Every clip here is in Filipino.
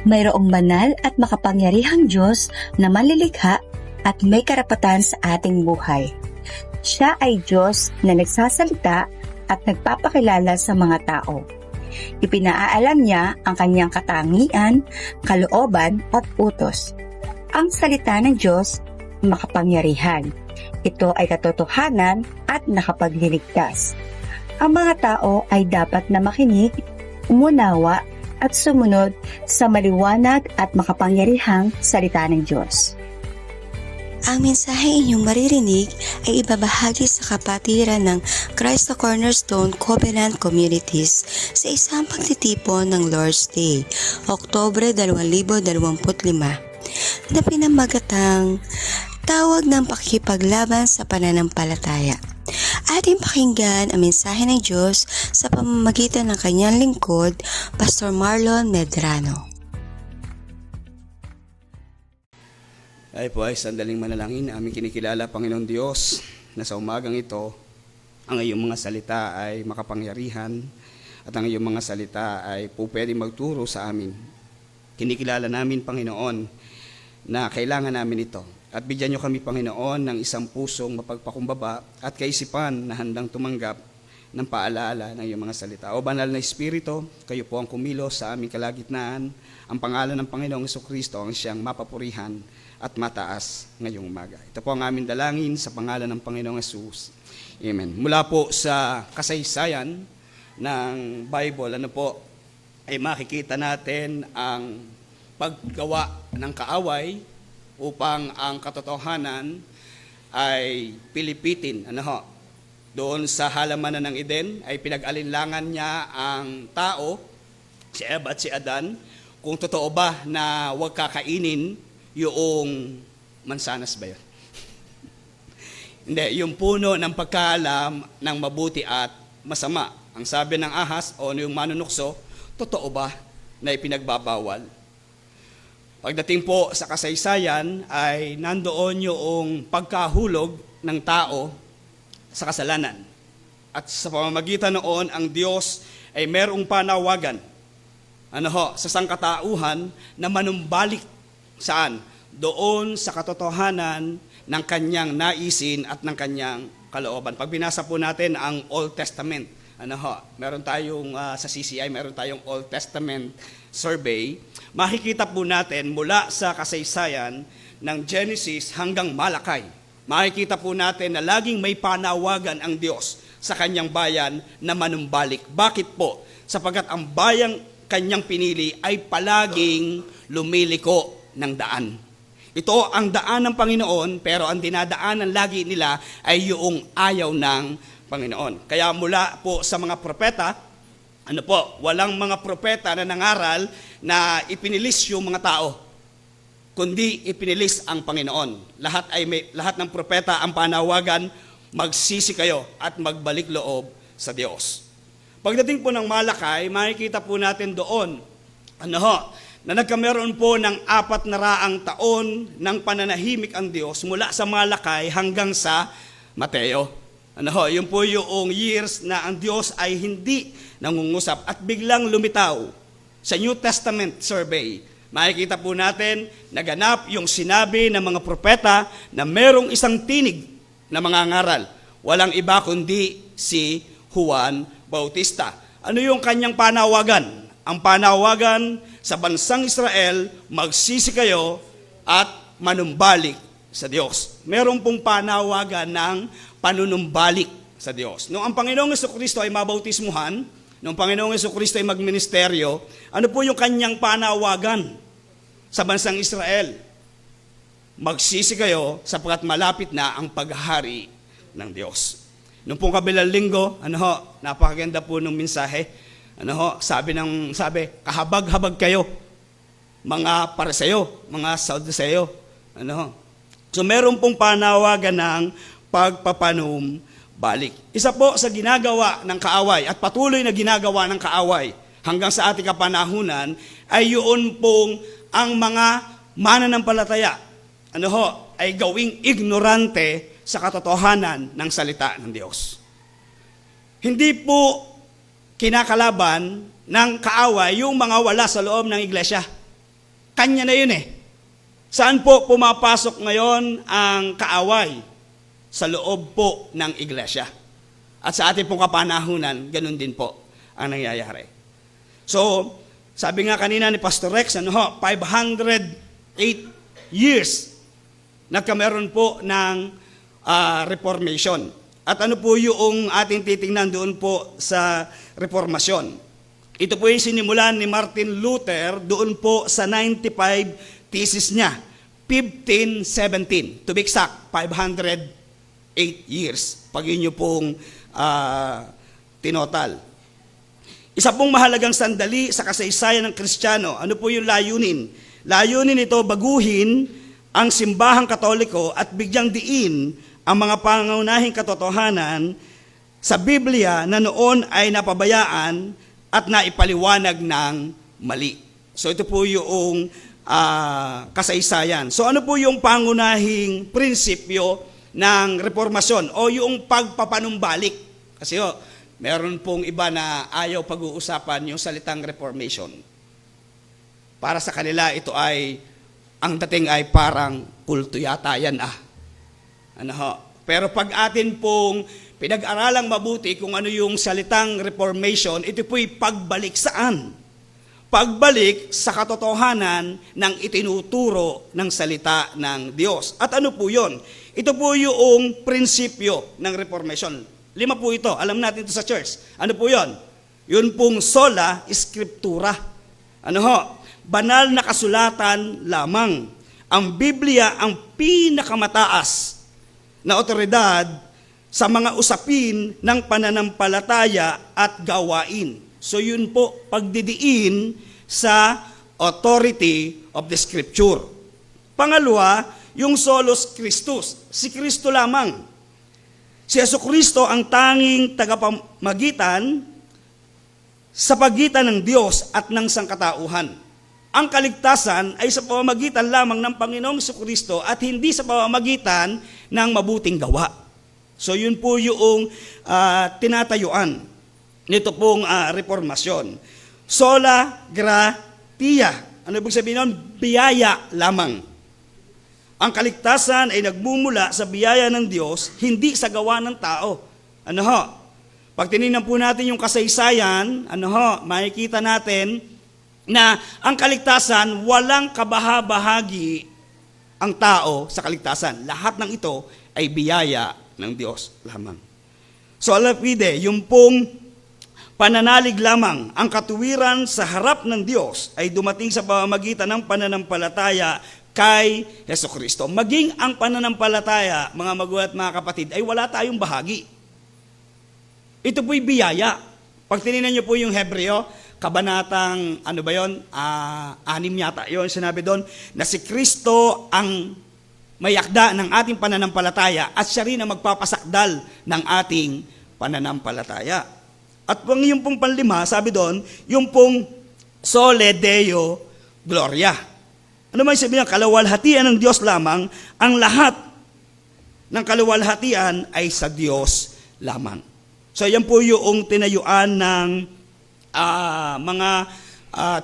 Mayroong banal at makapangyarihang Diyos na malilikha at may karapatan sa ating buhay. Siya ay Diyos na nagsasalita at nagpapakilala sa mga tao. Ipinaalam niya ang kanyang katangian, kalooban at utos. Ang salita ng Diyos makapangyarihan. Ito ay katotohanan at nakapagliligtas. Ang mga tao ay dapat na makinig, umunawa at sumunod sa maliwanag at makapangyarihang salita ng Diyos. Ang mensahe inyong maririnig ay ibabahagi sa kapatiran ng Christ the Cornerstone Covenant Communities sa isang pagtitipon ng Lord's Day, Oktubre 2025, na pinamagatang Tawag ng Pakikipaglaban sa Pananampalataya. Ating pakinggan ang mensahe ng Diyos sa pamamagitan ng kanyang lingkod, Pastor Marlon Medrano. Ay po ay sandaling manalangin, aming kinikilala, Panginoon Diyos, na sa umagang ito, ang iyong mga salita ay makapangyarihan at ang iyong mga salita ay po pwede magturo sa amin. Kinikilala namin, Panginoon, na kailangan namin ito. At bigyan niyo kami, Panginoon, ng isang pusong mapagpakumbaba at kaisipan na handang tumanggap ng paalaala ng iyong mga salita. O Banal na Espiritu, kayo po ang kumilos sa aming kalagitnaan. Ang pangalan ng Panginoong Jesucristo ang siyang mapapurihan at mataas ngayong umaga. Ito po ang aming dalangin sa pangalan ng Panginoong Jesus. Amen. Mula po sa kasaysayan ng Bible, ay makikita natin ang paggawa ng kaaway upang ang katotohanan ay pilipitin. Doon sa halamanan ng Eden ay pinag-alinlangan niya ang tao, si Eva at si Adan, kung totoo ba na huwag kakainin yung mansanas ba yun? Hindi, yung puno ng pagkaalam ng mabuti at masama. Ang sabi ng ahas o yung manunukso, totoo ba na ipinagbabawal? Pagdating po sa kasaysayan ay nandoon yung pagkahulog ng tao sa kasalanan. At sa pamamagitan noon, ang Diyos ay merong panawagan sa sangkatauhan na manumbalik saan? Doon sa katotohanan ng kanyang naisin at ng kanyang kalooban. Pag binasa po natin ang Old Testament, meron tayong sa CCI, meron tayong Old Testament survey, makikita po natin mula sa kasaysayan ng Genesis hanggang Malakay. Makikita po natin na laging may panawagan ang Diyos sa kanyang bayan na manumbalik. Bakit po? Sapagkat ang bayang kanyang pinili ay palaging lumiliko ng daan. Ito ang daan ng Panginoon, pero ang dinadaanan lagi nila ay yung ayaw ng Panginoon. Kaya mula po sa mga propeta, walang mga propeta na nangaral na ipinilis yung mga tao, kundi ipinilis ang Panginoon. Lahat ng propeta ang panawagan, magsisi kayo at magbalik loob sa Diyos. Pagdating po ng Malakay, makikita po natin doon, na nagkameron po ng 400 taon ng pananahimik ang Diyos mula sa Malakay hanggang sa Mateo. Yun po yung years na ang Diyos ay hindi nangungusap at biglang lumitaw sa New Testament survey. Makikita po natin, naganap yung sinabi ng mga propeta na merong isang tinig na mangangaral. Walang iba kundi si Juan Bautista. Ano yung kanyang panawagan? Ang panawagan sa bansang Israel, magsisi kayo at manumbalik sa Diyos. Meron pong panawagan ng panunumbalik sa Diyos. Noong ang Panginoong Jesucristo ay mabautismuhan, noong Panginoong Jesucristo ay magministeryo, ano po yung kanyang panawagan sa bansang Israel? Magsisi kayo sapagkat malapit na ang paghahari ng Diyos. Noong pong kabilang linggo, napakaganda po ng mensahe. Sabi, kahabag-habag kayo, mga Pariseo, mga Saduceo. So meron pong panawagan ng pagpapanumbalik. Isa po sa ginagawa ng kaaway at patuloy na ginagawa ng kaaway hanggang sa ating kapanahunan ay yun pong ang mga mananampalataya ay gawing ignorante sa katotohanan ng salita ng Diyos. Hindi po kinakalaban ng kaaway yung mga wala sa loob ng iglesia. kanya na yun eh. Saan po pumapasok ngayon ang kaaway? Sa loob po ng iglesia. At sa ating pong kapanahunan, ganun din po ang nangyayari. So, sabi nga kanina ni Pastor Rex, 508 years nagkameron po ng Reformation. At ano po yung ating titingnan doon po sa Reformasyon? Ito po yung sinimulan ni Martin Luther doon po sa 95 thesis niya, 1517. To be exact, 508 years. Pag inyo pong tinotal. Isa pong mahalagang sandali sa kasaysayan ng Kristiyano. Ano po yung layunin? Layunin ito baguhin ang simbahang Katoliko at bigyang diin ang mga pangunahing katotohanan sa Biblia na noon ay napabayaan at naipaliwanag ng mali. So ito po yung kasaysayan. So ano po yung pangunahing prinsipyo ng reformasyon o yung pagpapanumbalik? Kasi meron pong iba na ayaw pag-uusapan yung salitang reformation. Para sa kanila ito ay, ang dating ay parang kulto yata yan Pero pag atin pong pinag-aralang mabuti kung ano yung salitang reformation, ito po'y pagbalik saan? Pagbalik sa katotohanan ng itinuturo ng salita ng Diyos. At ano po yun? Ito po yung prinsipyo ng reformation. 5 po ito. Alam natin ito sa church. Ano po yun? Yun pong sola scriptura. Banal na kasulatan lamang. Ang Biblia ang pinakamataas na otoridad sa mga usapin ng pananampalataya at gawain. So yun po, pagdidiin sa authority of the Scripture. Pangalawa, yung solos Christus, si Kristo lamang. Si Jesucristo ang tanging tagapamagitan sa pagitan ng Diyos at ng sangkatauhan. Ang kaligtasan ay sa pamamagitan lamang ng Panginoong Jesucristo at hindi sa pamamagitan ng mabuting gawa. So yun po yung tinatayuan nito pong reformasyon. Sola gratia. Ano ibig sabihin nun? Biyaya lamang. Ang kaligtasan ay nagmumula sa biyaya ng Diyos, hindi sa gawa ng tao. Pag tinignan po natin yung kasaysayan, makikita natin na ang kaligtasan, walang kabahabahagi ang tao sa kaligtasan. Lahat ng ito ay biyaya ng Diyos lamang. So alapide, yung pong pananalig lamang, ang katuwiran sa harap ng Diyos ay dumating sa pamamagitan ng pananampalataya kay Jesucristo. Maging ang pananampalataya, mga magulang at mga kapatid, ay wala tayong bahagi. Ito po'y biyaya. Pag tinignan niyo po yung Hebreo, kabanatang, 6 yata yun, sinabi doon, na si Kristo ang mayakda ng ating pananampalataya at siya rin ang magpapasakdal ng ating pananampalataya. At yung pong panlima, sabi doon, yung pong sole Deo Gloria. Ano man sabihin, kalawalhatian ng Diyos lamang, ang lahat ng kalawalhatian ay sa Diyos lamang. So yan po yung tinayuan ng mga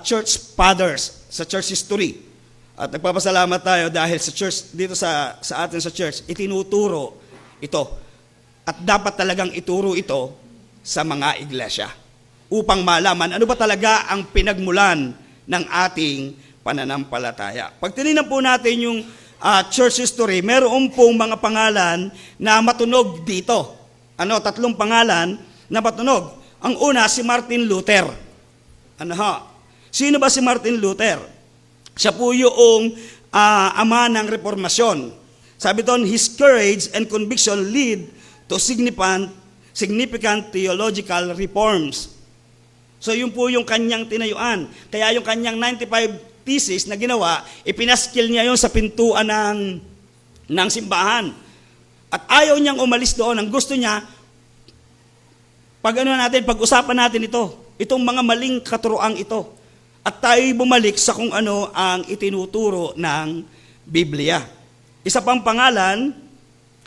church fathers sa church history. At nagpapasalamat tayo dahil sa church, dito sa atin sa church, itinuturo ito. At dapat talagang ituro ito sa mga iglesia upang malaman ano ba talaga ang pinagmulan ng ating pananampalataya. Pag tinignan po natin yung church history, meron pong mga pangalan na matunog dito. 3 pangalan na matunog. Ang una, si Martin Luther. Sino ba si Martin Luther? Siya po yung ama ng reformasyon. Sabi doon, his courage and conviction lead to significant theological reforms. So yun po yung kanyang tinayuan. Kaya yung kanyang 95 thesis na ginawa, ipinaskil niya yun sa pintuan ng simbahan. At ayaw niyang umalis doon. Ang gusto niya, pag-usapan natin itong mga maling katuroang ito. At tayo'y bumalik sa kung ano ang itinuturo ng Biblia. Isa pang pangalan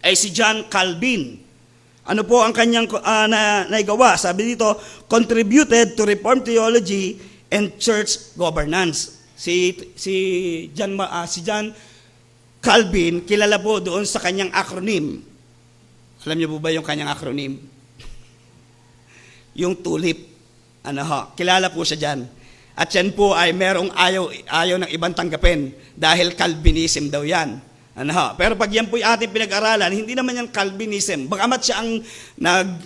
ay si John Calvin. Ano po ang kanyang naigawa? Sabi dito, contributed to Reformed theology and church governance. Si John Calvin, kilala po doon sa kanyang acronym. Alam niyo po ba yung kanyang acronym? Yung TULIP. Kilala po siya dyan. At yan po ay merong ayaw ng ibang tanggapin dahil Calvinism daw yan. Pero pag yan po yung ating pinag-aralan, hindi naman yan Calvinism. Bagamat siya ang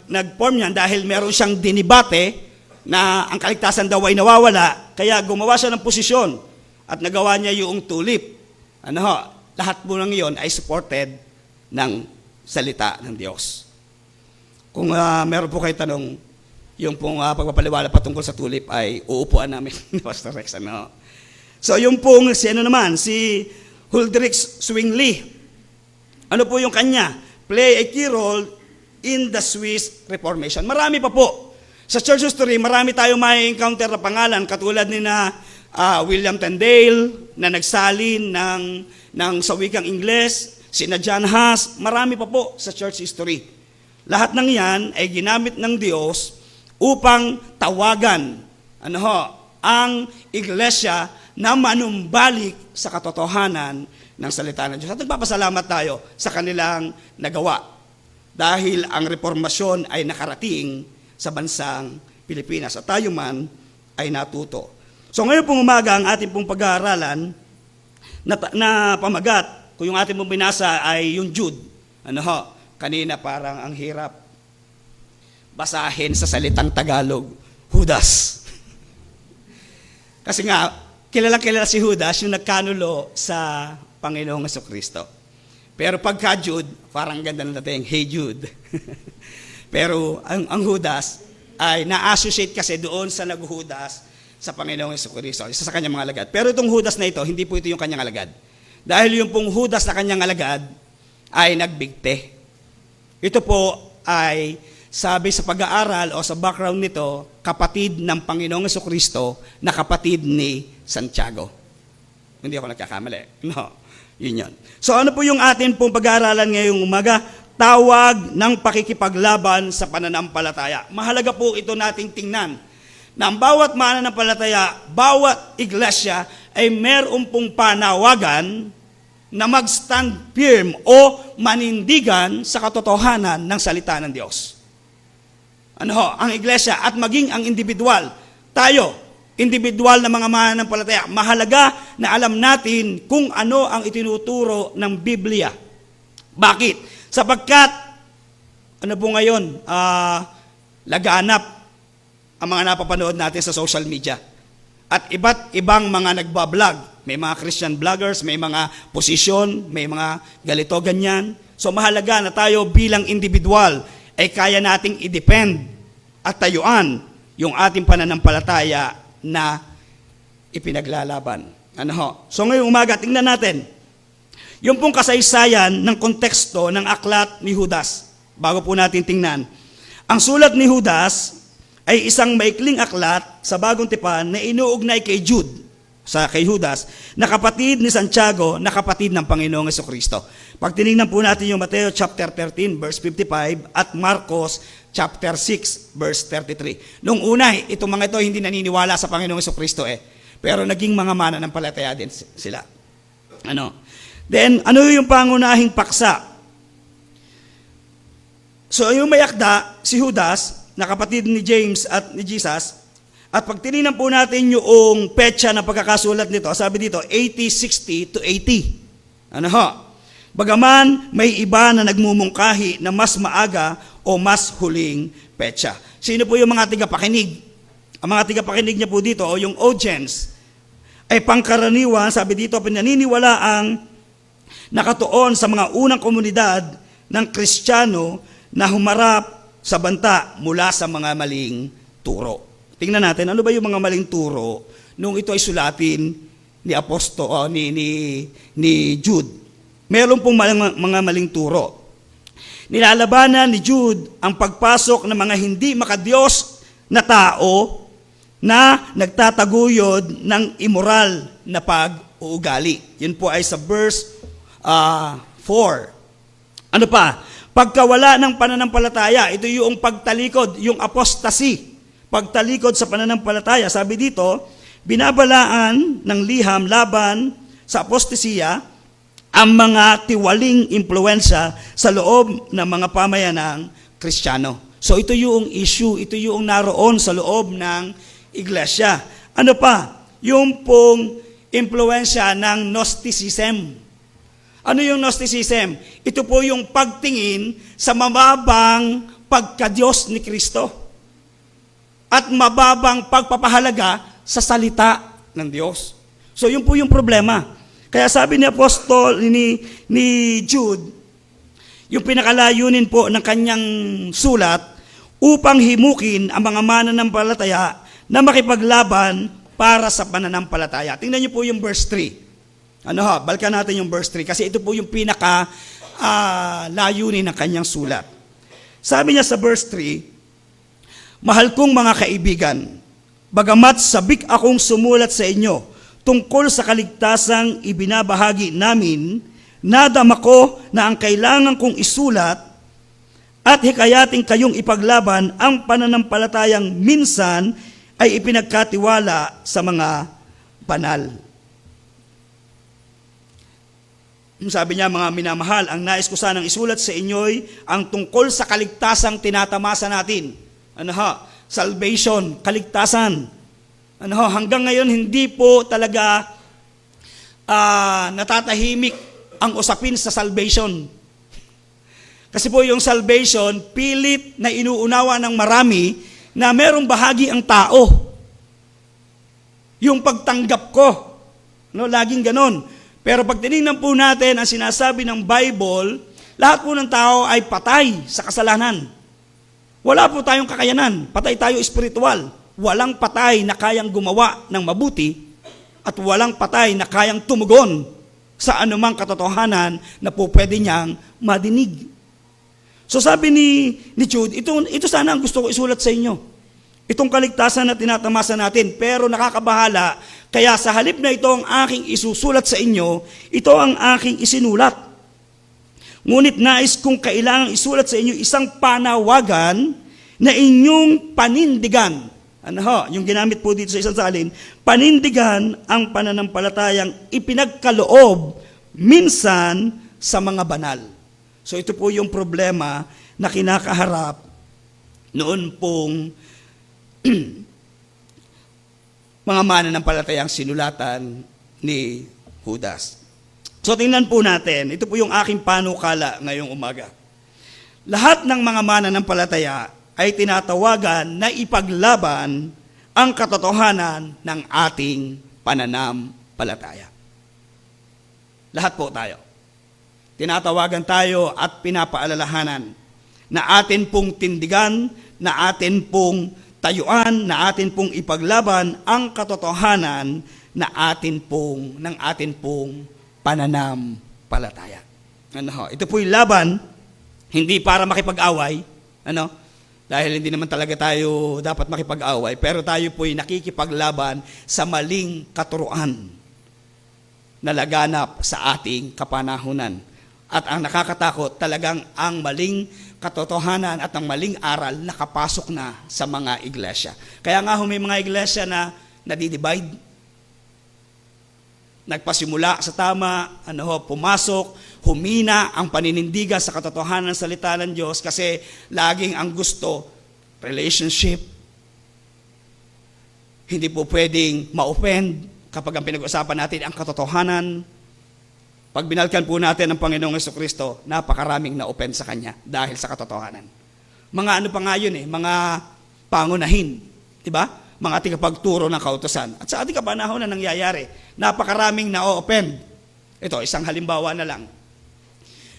nag-form yan dahil meron siyang dinibate na ang kaligtasan daw ay nawawala, kaya gumawa siya ng posisyon at nagawa niya yung TULIP. Lahat po ng iyon ay supported ng salita ng Diyos. Kung meron po kayo tanong, yung pong pagpapaliwala patungkol sa TULIP ay uupuan namin ni Pastor Rex. So yung pong si Huldrych Zwingli, ano po yung kanya? Play a key role in the Swiss Reformation. Marami pa po. Sa church history, marami tayong may encounter na pangalan katulad ni na William Tyndale na nagsalin ng sa wikang Ingles, sina John Huss, marami pa po sa church history. Lahat ng yan ay ginamit ng Diyos upang tawagan ang iglesia na manumbalik sa katotohanan ng salita ng Diyos. At nagpapasalamat tayo sa kanilang nagawa dahil ang reformasyon ay nakarating sa bansang Pilipinas at tayo man ay natuto. So ngayon pong umaga ang ating pong pag-aaralan na pamagat, kung yung ating pong binasa ay yung Jude. Kanina parang ang hirap basahin sa salitang Tagalog, Judas. Kasi nga, kilala si Judas yung nagkanulo sa Panginoong Jesucristo. Pero pagka Jude, parang ganda na dating, hey Jude. Pero ang Judas ay na-associate kasi doon sa nag-Judas sa Panginoong Jesucristo, isa sa kanyang mga alagad. Pero itong Judas na ito, hindi po ito yung kanyang alagad. Dahil yung pong Judas na kanyang alagad ay nagbigte. Ito po ay sabi sa pag-aaral o sa background nito, kapatid ng Panginoong Jesucristo na kapatid ni Santiago. Hindi ako nagkakamali. No, yun. So ano po yung atin pong pag-aaralan ngayong umaga? Tawag ng pakikipaglaban sa pananampalataya. Mahalaga po ito nating tingnan na ang bawat mananampalataya, bawat iglesia ay meron pong panawagan na mag-stand firm o manindigan sa katotohanan ng salita ng Diyos. Ang iglesia at maging ang individual. Tayo, individual na mga mananampalataya, mahalaga na alam natin kung ano ang itinuturo ng Biblia. Bakit? Sapagkat, ngayon, laganap ang mga napapanood natin sa social media. At iba't ibang mga nagbablog. May mga Christian vloggers, may mga posisyon, may mga galito, ganyan. So mahalaga na tayo bilang individual ay kaya nating i-depend at tayuan yung ating pananampalataya na ipinaglalaban. So ngayong umaga, tingnan natin yung pong kasaysayan ng konteksto ng aklat ni Judas. Bago po natin tingnan. Ang sulat ni Judas ay isang maikling aklat sa Bagong Tipan na inuugnay kay Judas, na kapatid ni Santiago, na kapatid ng Panginoong Jesucristo. Pag tinignan po natin yung Mateo chapter 13, verse 55, at Marcos chapter 6, verse 33. Noong una, itong mga ito hindi naniniwala sa Panginoong Jesucristo pero naging mga mananampalataya din sila. Then, ano yung pangunahing paksa? So, yung may akda, si Judas, na kapatid ni James at ni Jesus, at pag tinignan po natin yung petsa na pagkakasulat nito, sabi dito, 80-60 to 80. Bagaman may iba na nagmumungkahi na mas maaga o mas huling petsa. Sino po yung mga tigapakinig? Ang mga tigapakinig niya po dito, o yung audience, ay pangkaraniwan, sabi dito, pinaniniwala ang nakatuon sa mga unang komunidad ng Kristiyano na humarap sa banta mula sa mga maling turo. Tingnan natin, ano ba yung mga maling turo nung ito ay sulatin ni Jude? Meron pong mga maling turo. Nilalabanan ni Jude ang pagpasok ng mga hindi makadiyos na tao na nagtataguyod ng immoral na pag-uugali. Yun po ay sa verse 4. Ano pa? Pagkawala ng pananampalataya, ito yung pagtalikod, yung apostasy. Pagtalikod sa pananampalataya, sabi dito, binabalaan ng liham laban sa apostasiya ang mga tiwaling impluensya sa loob ng mga pamayanang Kristiyano. So ito yung issue, ito yung naroon sa loob ng iglesia. Ano pa? Yung pong impluensya ng Gnosticism. Ano yung Gnosticism? Ito po yung pagtingin sa mababang pagka-Diyos ni Kristo at mababang pagpapahalaga sa salita ng Diyos. So yun po yung problema. Kaya sabi ni Apostol, ni Jude, yung pinakalayunin po ng kanyang sulat upang himukin ang mga mananampalataya na makipaglaban para sa pananampalataya. Tingnan niyo po yung verse 3. Balikan natin yung verse 3 kasi ito po yung pinaka layunin ng kanyang sulat. Sabi niya sa verse 3, mahal kong mga kaibigan, bagamat sabik akong sumulat sa inyo tungkol sa kaligtasang ibinabahagi namin, nadama ko na ang kailangan kong isulat at hikayating kayong ipaglaban ang pananampalatayang minsan ay ipinagkatiwala sa mga banal. Sabi niya, mga minamahal, ang nais ko sanang isulat sa inyo'y ang tungkol sa kaligtasang tinatamasa natin. Salvation, kaligtasan. Hanggang ngayon hindi po talaga natatahimik ang usapin sa salvation. Kasi po yung salvation, pilit na inuunawa ng marami na merong bahagi ang tao. Yung pagtanggap ko. Laging ganon. Pero pag tinignan po natin ang sinasabi ng Bible, lahat po ng tao ay patay sa kasalanan. Wala po tayong kakayanan. Patay tayo espiritual. Walang patay na kayang gumawa ng mabuti at walang patay na kayang tumugon sa anumang katotohanan na po pwede niyang madinig. So sabi ni Jude, ito sana ang gusto ko isulat sa inyo. Itong kaligtasan na tinatamasa natin, pero nakakabahala, kaya sa halip na ito ang aking isusulat sa inyo, ito ang aking isinulat. Ngunit nais kong kailangang isulat sa inyo isang panawagan na inyong panindigan. Yung ginamit po dito sa isang salin, panindigan ang pananampalatayang ipinagkaloob minsan sa mga banal. So ito po yung problema na kinakaharap noon pong mga mananampalatayang sinulatan ni Judas. So tingnan po natin, ito po yung aking panukala ngayong umaga. Lahat ng mga mananampalataya ay tinatawagan na ipaglaban ang katotohanan ng ating pananampalataya. Lahat po tayo. Tinatawagan tayo at pinapaalalahanan na atin pong tindigan, na atin pong tayuan, na atin pong ipaglaban ang katotohanan ng atin pong pananampalataya. Ito po'y laban, hindi para makipag-away, dahil hindi naman talaga tayo dapat makipag-away, pero tayo po'y nakikipaglaban sa maling katuruan na laganap sa ating kapanahunan. At ang nakakatakot, talagang ang maling katotohanan at ang maling aral nakapasok na sa mga iglesia. Kaya nga may mga iglesia na nadidivide, nagpasimula sa tama, pumasok, humina ang paninindigan sa katotohanan ng salita ng Diyos kasi laging ang gusto, relationship. Hindi po pwedeng ma-offend kapag ang pinag-usapan natin ang katotohanan. Pag binalkan po natin ang Panginoong Jesucristo, napakaraming na-offend sa Kanya dahil sa katotohanan. Mga ano pa nga yun mga pangunahin, di ba? Mga tigapagturo ng kautusan. At sa ating kapanahon na nangyayari, napakaraming na-offend. Ito, isang halimbawa na lang.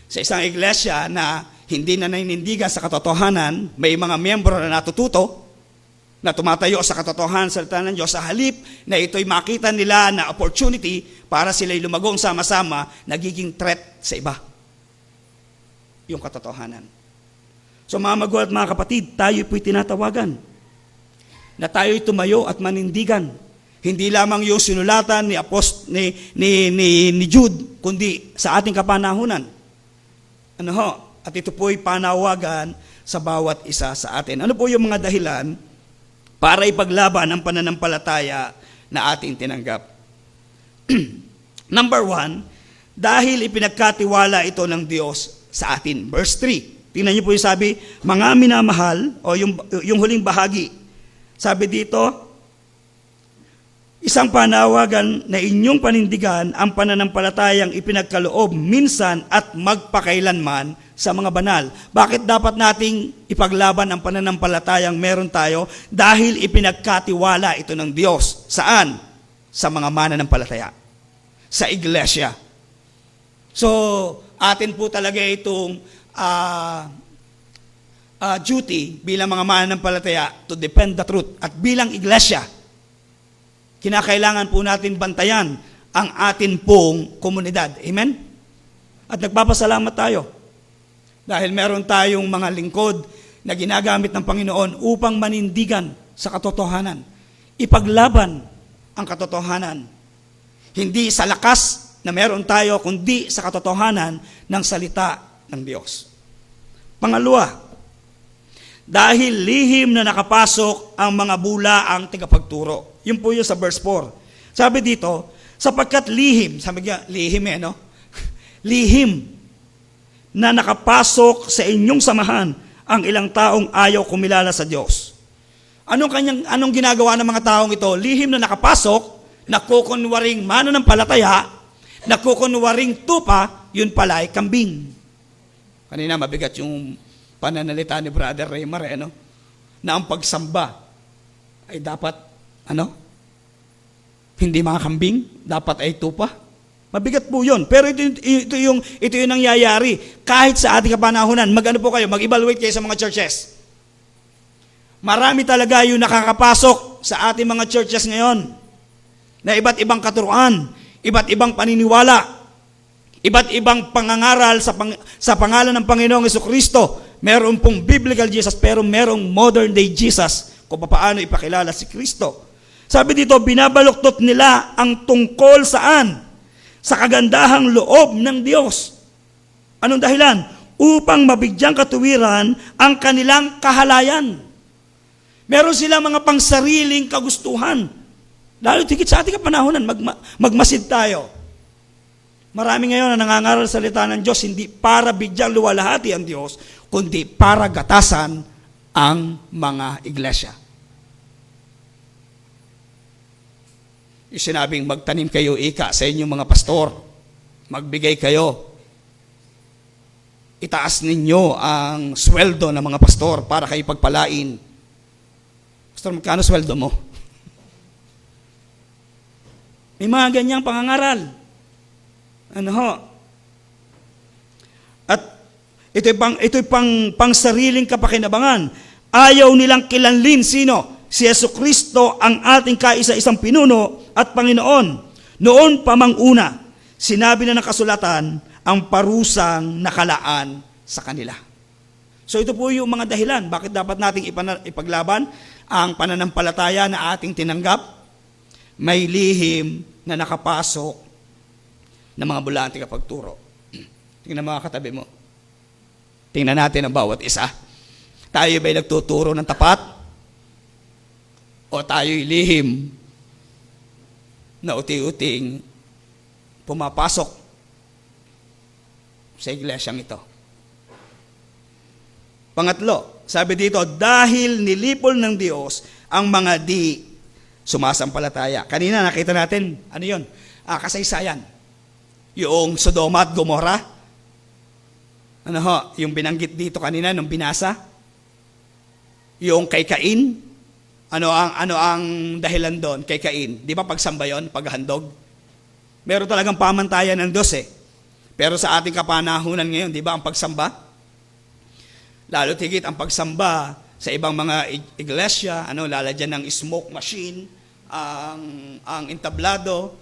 Sa isang iglesia na hindi na nainindigan sa katotohanan, may mga miyembro na natututo, na tumatayo sa katotohanan sa salita ng Diyos, sa halip na ito'y makita nila na opportunity para sila'y lumagong sama-sama, nagiging threat sa iba. Yung katotohanan. So mga magulang at mga kapatid, tayo po'y tinatawagan na tayo'y tumayo at manindigan. Hindi lamang yung sinulatan ni Jude, kundi sa ating kapanahunan. At ito po'y panawagan sa bawat isa sa atin. Ano po yung mga dahilan para ipaglaban ang pananampalataya na ating tinanggap. Number 1, dahil ipinagkatiwala ito ng Diyos sa atin. Verse 3. Tingnan niyo po yung sabi, mga minamahal, o yung huling bahagi. Sabi dito, isang panawagan na inyong panindigan ang pananampalatayang ipinagkaloob minsan at magpakailanman sa mga banal. Bakit dapat nating ipaglaban ang pananampalatayang meron tayo? Dahil ipinagkatiwala ito ng Diyos. Saan? Sa mga mananampalataya. Sa iglesia. So, atin po talaga itong duty bilang mga mananampalataya to defend the truth. At bilang iglesia, kinakailangan po natin bantayan ang atin pong komunidad. Amen? At nagpapasalamat tayo dahil meron tayong mga lingkod na ginagamit ng Panginoon upang manindigan sa katotohanan. Ipaglaban ang katotohanan. Hindi sa lakas na meron tayo, kundi sa katotohanan ng salita ng Diyos. Pangalawa, dahil lihim na nakapasok ang mga bulaang tagapagturo. Yun po yun sa verse 4. Sabi dito, sapagkat lihim, sabi niya, lihim no? Lihim na nakapasok sa inyong samahan ang ilang taong ayaw kumilala sa Diyos. Anong ginagawa ng mga taong ito? Lihim na nakapasok, nakukunwaring mananampalataya, nakukunwaring tupa, yun pala ay kambing. Kanina mabigat yung pananalita ni Brother Raymar, na ang pagsamba ay dapat, hindi mga kambing, dapat ay tupa. Mabigat po yun. Pero ito yung nangyayari. Kahit sa ating kapanahunan, mag-evaluate kayo sa mga churches. Marami talaga yung nakakapasok sa ating mga churches ngayon na iba't ibang katuruan, iba't ibang paniniwala, iba't ibang pangangaral sa pangalan ng Panginoong Jesucristo. Meron pong biblical Jesus, pero merong modern day Jesus kung paano ipakilala si Kristo. Sabi dito, binabaluktot nila ang tungkol saan? Sa kagandahang loob ng Diyos. Anong dahilan? Upang mabigyang katuwiran ang kanilang kahalayan. Meron sila mga pangsariling kagustuhan. Lalo tigit sa ating kapanahonan, magmasid tayo. Marami ngayon na nangangaral sa salita ng Diyos, hindi para bigyang luwalhati ang Diyos, kundi para gatasan ang mga iglesia. Yung sinabing magtanim kayo ika sa inyong mga pastor, magbigay kayo, itaas ninyo ang sweldo ng mga pastor para kayo pagpalain. Pastor, magkano sweldo mo? May mga ganyang pangangaral. At ito'y pang sariling kapakinabangan. Ayaw nilang kilanlin sino? Si Jesucristo ang ating kaisa-isang pinuno at Panginoon. Noon pa mang una, sinabi na ng kasulatan ang parusang nakalaan sa kanila. So ito po yung mga dahilan. Bakit dapat nating ipaglaban ang pananampalataya na ating tinanggap? May lihim na nakapasok ng mga bulaang tagapagturo. Tingnan mga katabi mo. Tingnan natin ang bawat isa. Tayo ba'y nagtuturo ng tapat? O tayo'y lihim na uti-uting pumapasok sa iglesyang ito? Pangatlo, sabi dito, dahil nilipol ng Diyos ang mga di sumasampalataya. Kanina nakita natin, kasaysayan. Yung Sodoma at Gomorra. Yung binanggit dito kanina nung binasa. Yung kay Cain. Ano ang dahilan doon kay Cain? Di ba pagsamba yun, paghandog? Meron talagang pamantayan ng Diyos Pero sa ating kapanahunan ngayon, di ba ang pagsamba? Lalo tigit ang pagsamba sa ibang mga iglesia, lalagyan ng smoke machine, ang entablado,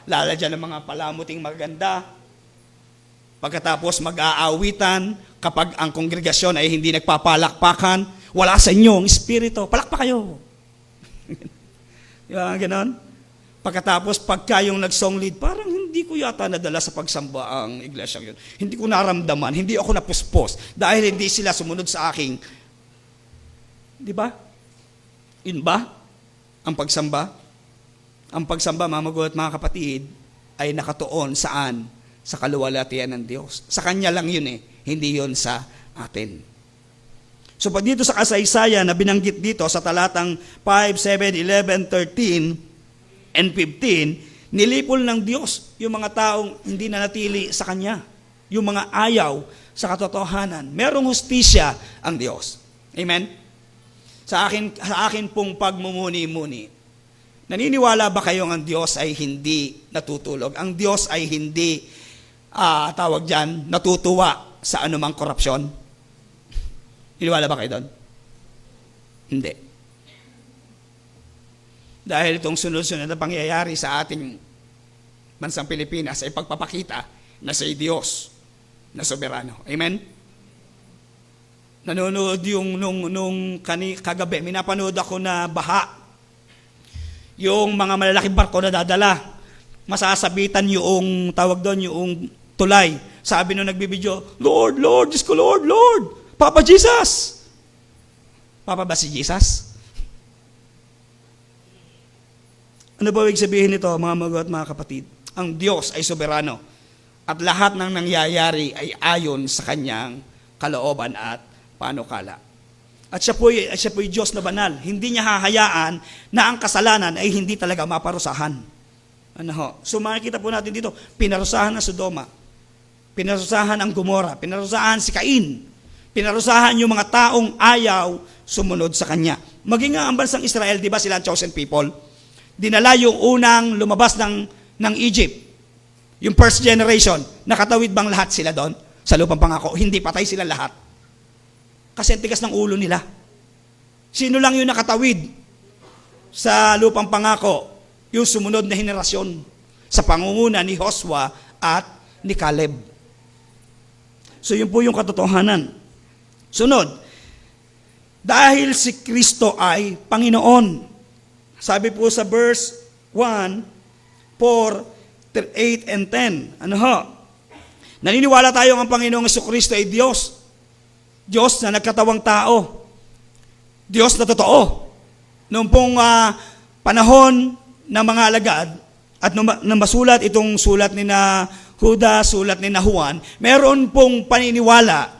lalagyan ng mga palamuting maganda. Pagkatapos mag-aawitan, kapag ang kongregasyon ay hindi nagpapalakpakan, wala sa inyo ang espiritu, palakpak kayo. Di ba ganon? Pagkatapos, pagka yung nag-song lead, parang hindi ko yata nadala sa pagsamba ang iglesia yun. Hindi ko naramdaman, hindi ako napuspos, dahil hindi sila sumunod sa aking. Di ba? Yun ba ang pagsamba? Ang pagsamba, mga magulang at mga kapatid, ay nakatuon saan? Sa kaluwalhatian ng Diyos. Sa Kanya lang yun hindi yun sa atin. So pag dito sa kasaysayan na binanggit dito sa talatang 5, 7, 11, 13, and 15, nilipol ng Diyos yung mga taong hindi nanatili sa Kanya. Yung mga ayaw sa katotohanan. Merong hustisya ang Diyos. Amen? Sa akin pong pagmumuni-muni, naniniwala ba kayong ang Diyos ay hindi natutulog? Ang Diyos ay hindi natutuwa sa anumang korupsyon? Niniwala ba kayo doon? Hindi. Dahil itong sunod-sunod na pangyayari sa ating bansang Pilipinas ay pagpapakita na sa Diyos na soberano. Amen? Nanonood yung nung kagabi, minapanood ako na baha. Yung mga malalaking barko na dadala, masasabitan yung tawag doon, yung tulay. Sabi nung nagbibideo, Lord, Lord, Diyos ko, Lord, Lord, Papa Jesus. Papa ba si Jesus? Ano ba ibig sabihin nito, mga magulang at mga kapatid? Ang Diyos ay soberano at lahat ng nangyayari ay ayon sa Kanyang kalooban at panukala. At siya po'y Diyos na banal. Hindi niya hahayaan na ang kasalanan ay hindi talaga maparusahan. So makikita po natin dito, pinarusahan ang Sodoma, pinarusahan ang Gomora, pinarusahan si Cain, pinarusahan yung mga taong ayaw sumunod sa kanya. Maging nga ang bansang Israel, di ba sila ang chosen people? Dinala yung unang lumabas ng Egypt, yung first generation. Nakatawid bang lahat sila doon sa lupang pangako? Hindi, patay sila lahat. Kasi ang tigas ng ulo nila. Sino lang yung nakatawid sa lupang pangako? Yung sumunod na henerasyon sa pangunguna ni Joshua at ni Caleb. So yun po yung katotohanan. Sunod, dahil si Kristo ay Panginoon. Sabi po sa verse 1, 4, 8, and 10. Naniniwala tayo ang Panginoong Jesucristo ay Diyos. Diyos na nagkatawang tao. Diyos na totoo. Noong pong panahon ng mga alagad, at nang masulat itong sulat ni na Judas, sulat ni na Juan, meron pong paniniwala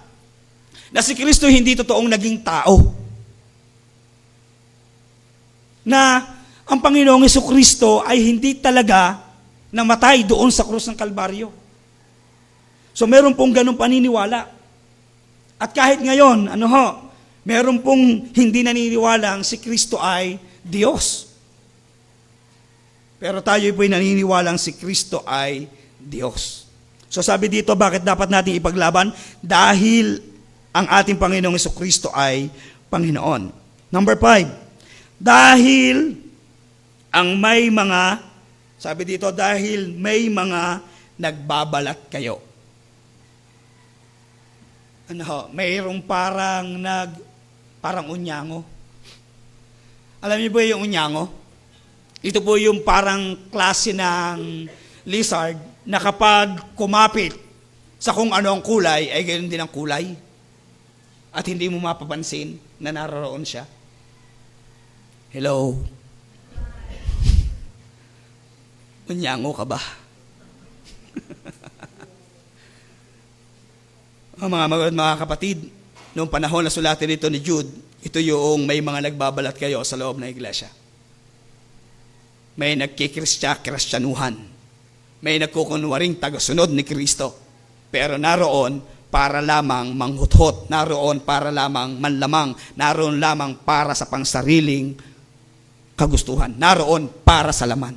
na si Kristo hindi totoong naging tao. Na ang Panginoong Jesucristo ay hindi talaga namatay doon sa krus ng Kalbaryo. So meron pong ganong paniniwala. At kahit ngayon, meron pong hindi naniniwala ang si Kristo ay Diyos. Pero tayo po'y naniniwala ang si Kristo ay Diyos. So sabi dito, bakit dapat natin ipaglaban? Dahil ang ating Panginoong Jesucristo ay Panginoon. Number 5, dahil ang may mga, sabi dito, dahil may mga nagbabalat kayo. Mayroong parang unyango. Alam niyo ba yung unyango? Ito po yung parang klase ng lizard na kapag kumapit sa kung ano ang kulay, ay ganoon din ang kulay. At hindi mo mapapansin na naroon siya. Hello? Unyango ka ba? Mga kapatid, noong panahon na sulatin ito ni Jude, ito yung may mga nagbabalat kayo sa loob ng iglesia. May nagkikristyanuhan. May nagkukunwaring tagasunod ni Kristo. Pero naroon para lamang manghuthot, naroon para lamang manlamang, naroon lamang para sa pangsariling kagustuhan, naroon para sa laman.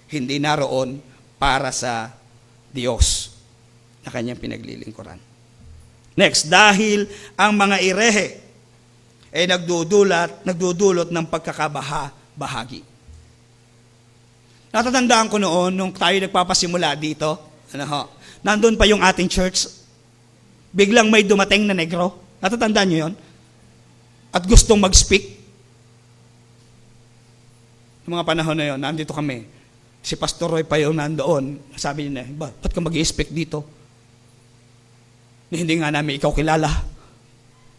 Hindi naroon para sa Diyos na kanyang pinaglilingkuran. Next, dahil ang mga irehe ay nagdudulot ng pagkakabaha-bahagi. Natatandaan ko noon, nung tayo nagpapasimula dito, nandun pa yung ating church, biglang may dumating na negro. Natatandaan nyo yun? At gustong mag-speak. Yung mga panahon na yun, nandito kami. Si Pastor Roy pa yung nandoon. Sabi niya, ba't ka mag-i-speak dito? Hindi nga namin ikaw kilala.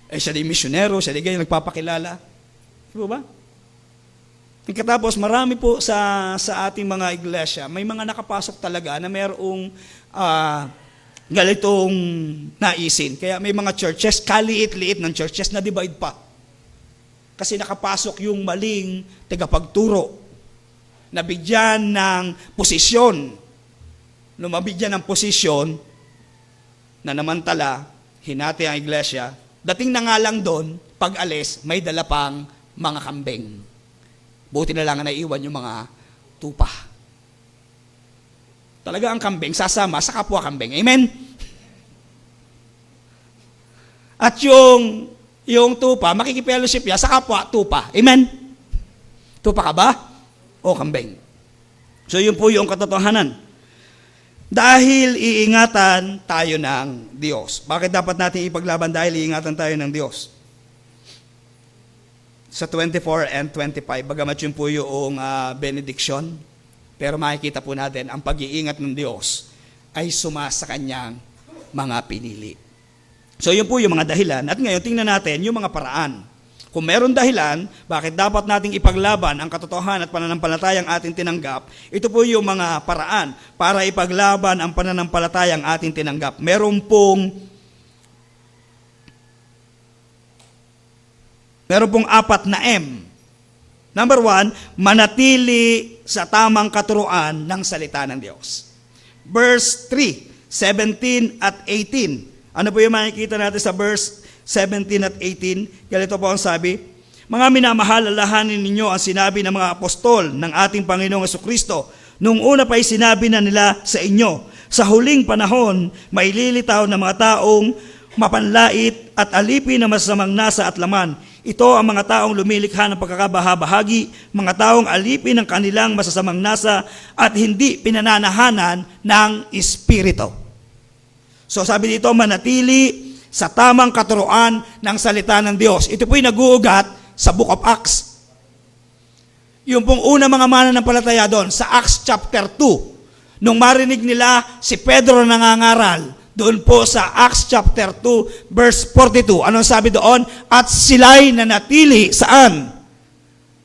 Siya di misyonero, siya di ganyan nagpapakilala. Di ba? Pagkatapos, marami po sa ating mga iglesia, may mga nakapasok talaga na mayroong ganitong naisin. Kaya may mga churches, kaliit-liit ng churches na divide pa. Kasi nakapasok yung maling tagapagturo, nabigyan ng posisyon. Lumabigyan ng posisyon, na namantala, hinati ang iglesia, dating na nga lang doon, pag alis, may dala pang mga kambing. Buti na lang na naiwan yung mga tupa. Talaga ang kambing, sasama sa kapwa kambing. Amen? At yung tupa, makikipellowship niya sa kapwa tupa. Amen? Tupa ka ba? O kambing? So yun po yung katotohanan. Dahil iingatan tayo ng Diyos. Bakit dapat natin ipaglaban? Dahil iingatan tayo ng Diyos. Sa 24 and 25, bagamat yun po yung benediction, pero makikita po natin, ang pag-iingat ng Diyos ay sumasa kanyang mga pinili. So yun po yung mga dahilan. At ngayon, tingnan natin yung mga paraan. Kung meron dahilan, bakit dapat nating ipaglaban ang katotohanan at pananampalatayang ating tinanggap, ito po yung mga paraan para ipaglaban ang pananampalatayang ating tinanggap. Meron pong 4 na M. Number 1, manatili sa tamang katuruan ng salita ng Diyos. Verse 3, 17 at 18. Ano po yung makikita natin sa verse 17 at 18? Ganito po ang sabi, mga minamahal, alalahanin ninyo ang sinabi ng mga apostol ng ating Panginoong Jesucristo. Nung una pa'y sinabi na nila sa inyo, sa huling panahon, may lilitaw na mga taong mapanlait at alipin na masamang nasa at laman. Ito ang mga taong lumilikha ng pagkakabahabahagi, mga taong alipin ng kanilang masasamang nasa at hindi pinananahanan ng Espiritu. So sabi dito, manatili sa tamang katuruan ng salita ng Diyos. Ito po'y nag-uugat sa Book of Acts. Yung pong una mga mananampalataya doon, sa Acts chapter 2, nung marinig nila si Pedro nangangaral, doon po sa Acts chapter 2, verse 42. Anong sabi doon? At sila'y nanatili saan?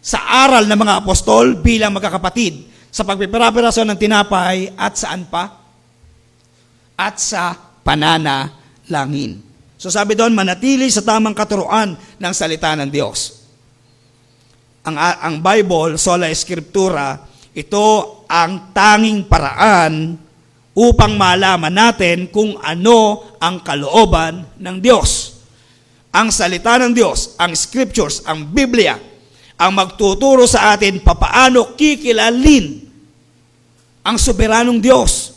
Sa aral ng mga apostol bilang magkakapatid. Sa pagpipirapiraso ng tinapay at saan pa? At sa pananalangin. So sabi doon, manatili sa tamang katuruan ng salita ng Diyos. Ang Bible, sola Escritura, ito ang tanging paraan upang malaman natin kung ano ang kalooban ng Diyos. Ang salita ng Diyos, ang scriptures, ang Biblia, ang magtuturo sa atin papaano kikilalin ang soberanong Diyos.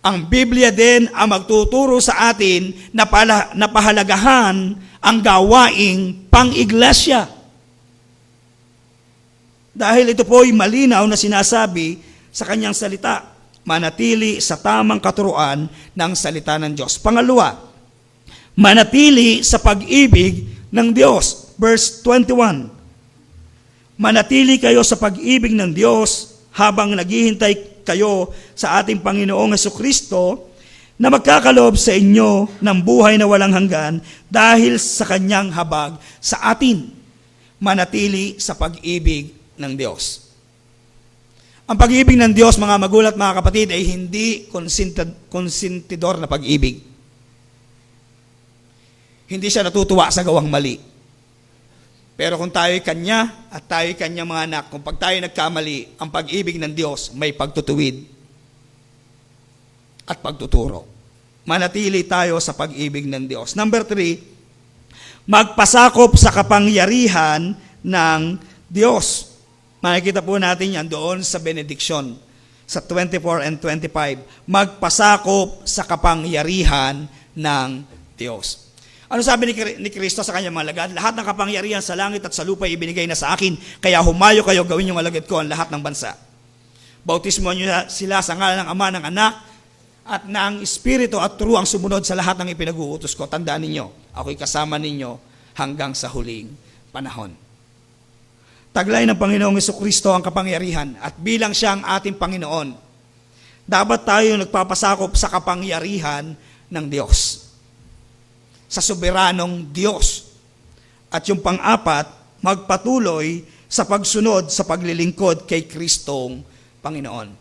Ang Biblia din ang magtuturo sa atin na pahalagahan ang gawaing pang-iglesia. Dahil ito po'y malinaw na sinasabi sa kanyang salita. Manatili sa tamang katuruan ng salita ng Diyos. Pangalawa, manatili sa pag-ibig ng Diyos. Verse 21. Manatili kayo sa pag-ibig ng Diyos habang naghihintay kayo sa ating Panginoong Jesucristo na magkakaloob sa inyo ng buhay na walang hanggan dahil sa kanyang habag sa atin. Manatili sa pag-ibig ng Diyos. Ang pag-ibig ng Diyos, mga magulat, mga kapatid, ay hindi konsentidor na pag-ibig. Hindi siya natutuwa sa gawang mali. Pero kung tayo'y Kanya at tayo'y Kanyang mga anak, kung pag tayo nagkamali, ang pag-ibig ng Diyos may pagtutuwid at pagtuturo. Manatili tayo sa pag-ibig ng Diyos. Number 3, magpasakop sa kapangyarihan ng Diyos. Makikita po natin yan doon sa benediction sa 24 and 25. Magpasakop sa kapangyarihan ng Diyos. Ano sabi ni Kristo sa kanyang mga alagad? Lahat ng kapangyarihan sa langit at sa lupa ibinigay na sa akin, kaya humayo kayo, gawin yung alagad ko ang lahat ng bansa. Bautismo niyo sila sa ngalan ng Ama, ng Anak, at ng Espiritu, at turuang sumunod sa lahat ng ipinag-uutos ko. Tandaan ninyo, ako'y kasama ninyo hanggang sa huling panahon. Taglay ng Panginoong Jesucristo ang kapangyarihan at bilang siya ang ating Panginoon, dapat tayo nagpapasakop sa kapangyarihan ng Diyos. Sa soberanong Diyos. At yung pang-apat, magpatuloy sa pagsunod sa paglilingkod kay Kristong Panginoon.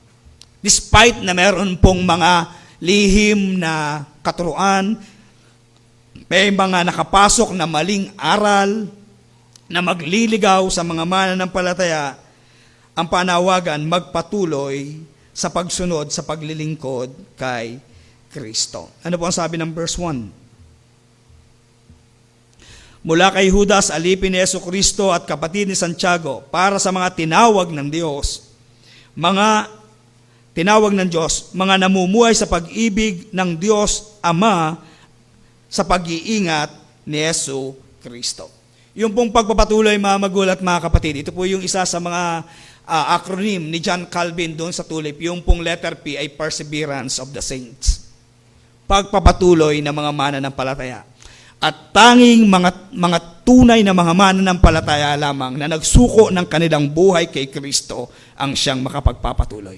Despite na meron pong mga lihim na katuruan, may mga nakapasok na maling aral na magliligaw sa mga mananampalataya, ang panawagan magpatuloy sa pagsunod sa paglilingkod kay Kristo. Ano po ang sabi ng verse 1? Mula kay Judas, alipin ni Jesucristo at kapatid ni Santiago, para sa mga tinawag ng Diyos, mga namumuhay sa pag-ibig ng Diyos Ama sa pag-iingat ni Jesucristo. Yung pong pagpapatuloy, mga magulang at mga kapatid, ito po yung isa sa mga acronym ni John Calvin doon sa tulip. Yung pong letter P ay Perseverance of the Saints. Pagpapatuloy ng mga mananampalataya. At tanging mga tunay na mga mananampalataya lamang na nagsuko ng kanilang buhay kay Kristo ang siyang makapagpapatuloy.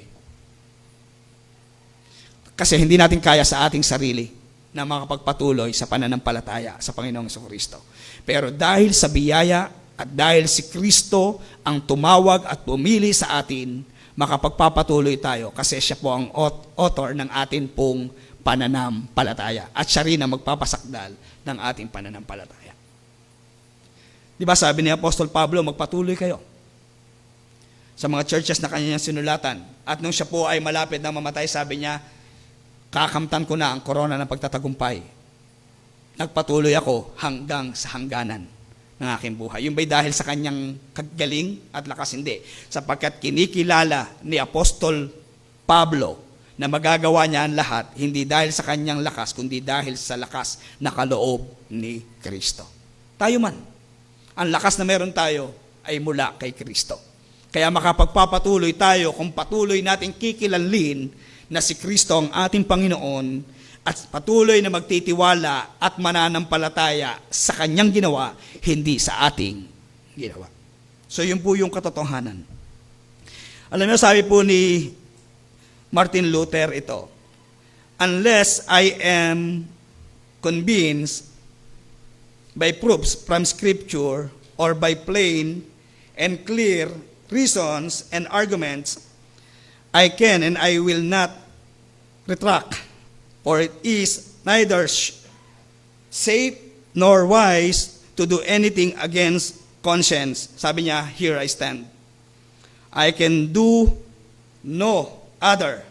Kasi hindi natin kaya sa ating sarili na makapagpatuloy sa pananampalataya sa Panginoong Jesucristo. Pero dahil sa biyaya at dahil si Kristo ang tumawag at pumili sa atin, makapagpapatuloy tayo kasi siya po ang author ng atin pong pananampalataya. At siya rin ang magpapasakdal ng ating pananampalataya. Di ba sabi ni Apostol Pablo, magpatuloy kayo sa mga churches na kanyang sinulatan. At nung siya po ay malapit na mamatay, sabi niya, kakamtan ko na ang korona ng pagtatagumpay. Nagpatuloy ako hanggang sa hangganan ng aking buhay. Yung ba'y dahil sa kanyang kagaling at lakas? Hindi. Sapagkat kinikilala ni Apostol Pablo na magagawa niya ang lahat, hindi dahil sa kanyang lakas, kundi dahil sa lakas na kaloob ni Kristo. Tayo man, ang lakas na meron tayo ay mula kay Kristo. Kaya makapagpapatuloy tayo kung patuloy natin kikilanlin na si Kristo ang ating Panginoon at patuloy na magtitiwala at mananampalataya sa kanyang ginawa, hindi sa ating ginawa. So yun po yung katotohanan. Alam niyo, sabi po ni Martin Luther ito, unless I am convinced by proofs from Scripture or by plain and clear reasons and arguments, I can and I will not retract, for it is neither safe nor wise to do anything against conscience. Sabi niya, here I stand. I can do no other.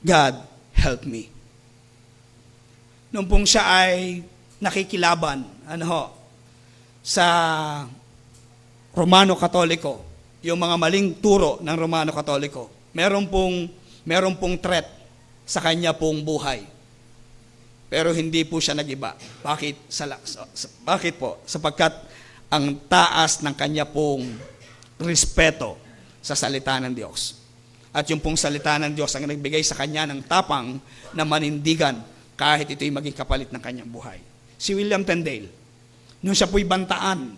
God help me. Nung pong siya ay nakikilaban, sa Romano Katoliko, yung mga maling turo ng Romano Katoliko, meron pong threat sa kanya pong buhay. Pero hindi po siya nagiba. Bakit? Bakit po? Sapagkat ang taas ng kanya pong respeto sa salita ng Diyos. At yung pong salita ng Diyos ang nagbigay sa kanya ng tapang na manindigan kahit ito'y maging kapalit ng kanyang buhay. Si William Tyndale, nung siya po'y bantaan,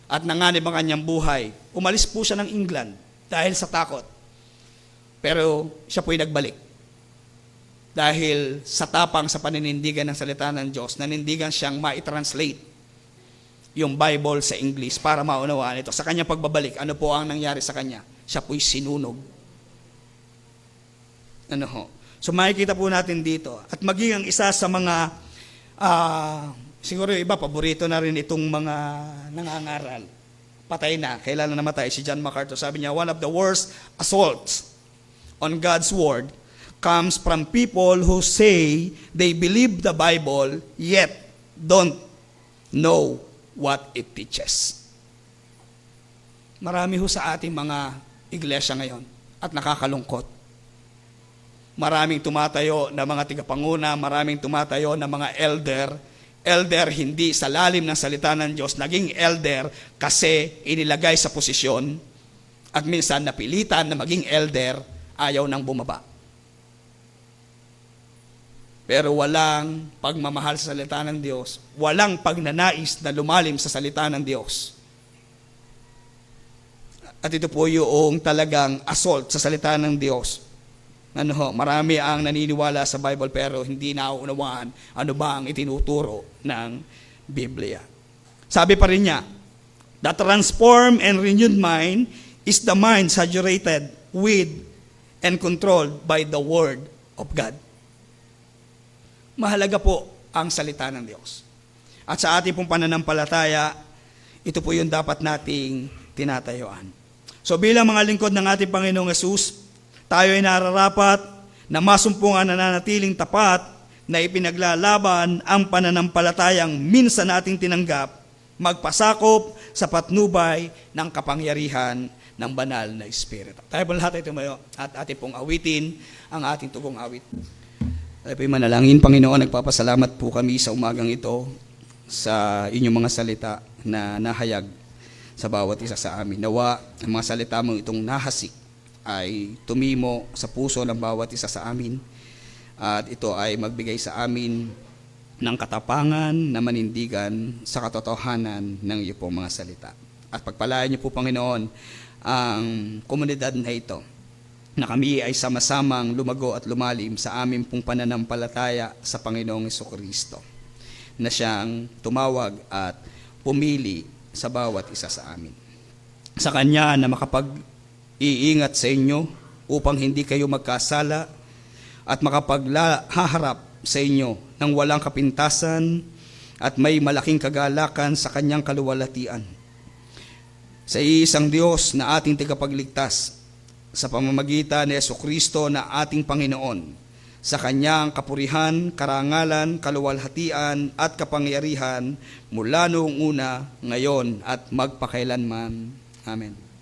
at nanganib ang kanyang buhay, umalis po siya ng England dahil sa takot. Pero siya po'y nagbalik. Dahil sa tapang sa paninindigan ng salita ng Diyos, nanindigan siyang ma-translate yung Bible sa English para maunawaan ito. Sa kanyang pagbabalik, ano po ang nangyari sa kanya? Siya po'y sinunog. So makikita po natin dito. At maging ang isa sa mga, siguro yung iba, paborito na rin itong mga nangangaral. Patay na, kailan na namatay si John MacArthur. Sabi niya, one of the worst assaults on God's Word comes from people who say they believe the Bible, yet don't know what it teaches. Marami ho sa ating mga iglesia ngayon at nakakalungkot. Maraming tumatayo na mga tigapanguna, maraming tumatayo na mga elder hindi sa lalim ng salita ng Diyos, naging elder kasi inilagay sa posisyon at minsan napilitan na maging elder, ayaw nang bumaba. Pero walang pagmamahal sa salita ng Diyos, walang pagnanais na lumalim sa salita ng Diyos. At ito po yung talagang assault sa salita ng Diyos. Marami ang naniniwala sa Bible pero hindi nauunawaan ano ba ang itinuturo ng Biblia. Sabi pa rin niya, The transformed and renewed mind is the mind saturated with and controlled by the Word of God. Mahalaga po ang salita ng Diyos. At sa ating pong pananampalataya, ito po yung dapat nating tinatayuan. So bilang mga lingkod ng ating Panginoong Yesus, tayo ay nararapat na masumpungan na nanatiling tapat na ipinaglalaban ang pananampalatayang minsan nating tinanggap, magpasakop sa patnubay ng kapangyarihan ng banal na Espiritu. Tayo po lahat ay tumayo at ating pong awitin ang ating tugong awit. Tayo po manalangin. Panginoon, nagpapasalamat po kami sa umagang ito sa inyong mga salita na nahayag sa bawat isa sa amin. Nawa, ang mga salita mo itong nahasik ay tumimo sa puso ng bawat isa sa amin at ito ay magbigay sa amin ng katapangan na manindigan sa katotohanan ng iyo pong mga salita. At pagpalain niyo po, Panginoon, ang komunidad na ito na kami ay sama-samang lumago at lumalim sa aming pong pananampalataya sa Panginoong Jesucristo na siyang tumawag at pumili sa bawat isa sa amin. Sa Kanya na makapag-iingat sa inyo upang hindi kayo magkasala at makapaghaharap sa inyo ng walang kapintasan at may malaking kagalakan sa Kanyang kaluwalhatian. Sa iisang Diyos na ating tagapagligtas sa pamamagitan ni Jesucristo na ating Panginoon, sa Kanyang kapurihan, karangalan, kaluwalhatian at kapangyarihan mula noong una, ngayon at magpakailanman. Amen.